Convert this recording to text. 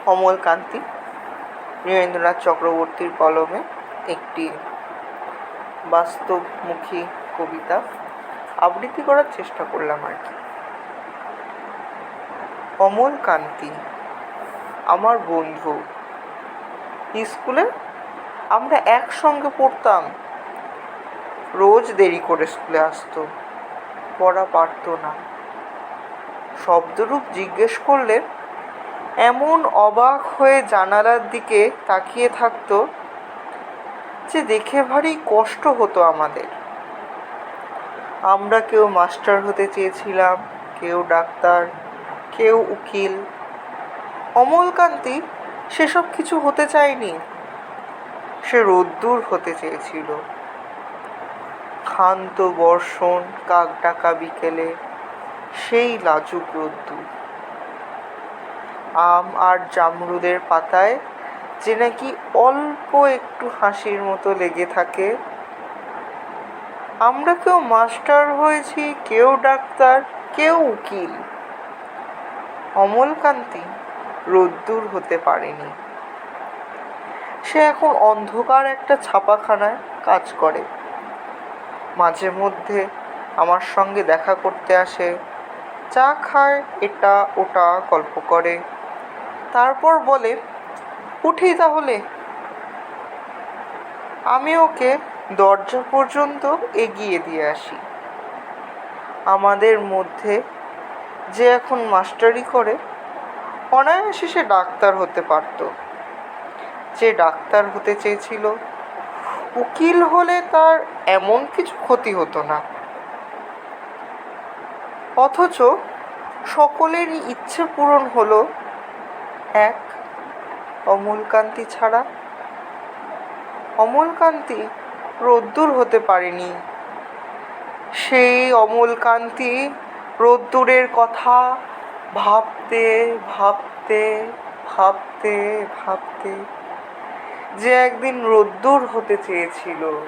অমলকান্তি নীরেন্দ্রনাথ চক্রবর্তীর কলমে একটি বাস্তবমুখী কবিতা আবৃত্তি করার চেষ্টা করলাম আর কি। অমলকান্তি আমার বন্ধু। স্কুলে আমরা একসঙ্গে পড়তাম। রোজ দেরি করে স্কুলে আসতো, পড়া পারত না। শব্দরূপ জিজ্ঞেস করলে এমন অবাক হয়ে জানালার দিকে তাকিয়ে থাকতো যে দেখে ভারী কষ্ট হতো আমাদের। আমরা কেউ মাস্টার হতে চেয়েছিলাম, কেউ ডাক্তার, কেউ উকিল। অমলকান্তি সেসব কিছু হতে চায়নি। সে রোদ্দুর হতে চেয়েছিল। ক্ষান্ত বর্ষণ, কাক ডাকা বিকেলে সেই লাজুক রোদ্দুর। আম আর জামরুদের পাতায় যে নাকি অল্প একটু হাসির মতো লেগে থাকে। আমরা কেউ মাস্টার হয়েছি, কেউ ডাক্তার, কেউ উকিল। অমলকান্তি রোদ্দুর হতে পারেনি। সে এখন অন্ধকার একটা ছাপাখানায় কাজ করে। মাঝে মধ্যে আমার সঙ্গে দেখা করতে আসে, চা খায়, এটা ওটা গল্প করে। তারপর বলে, উঠি তাহলে। আমি ওকে দরজা পর্যন্ত এগিয়ে দিয়ে আসি। আমাদের মধ্যে যে এখন মাস্টারি করে, অনায়াসে সে ডাক্তার হতে পারত। যে ডাক্তার হতে চেয়েছিল, উকিল হলে তার এমন কিছু ক্ষতি হতো না। অথচ সকলেরই ইচ্ছে পূরণ হলো, এক অমলকান্তি ছাড়া। অমলকান্তি রোদ্দুর হতে পারেনি। সেই অমলকান্তি রোদ্দুরের কথা ভাবতে ভাবতে ভাবতে ভাবতে যে একদিন রোদ্দুর হতে চেয়েছিল।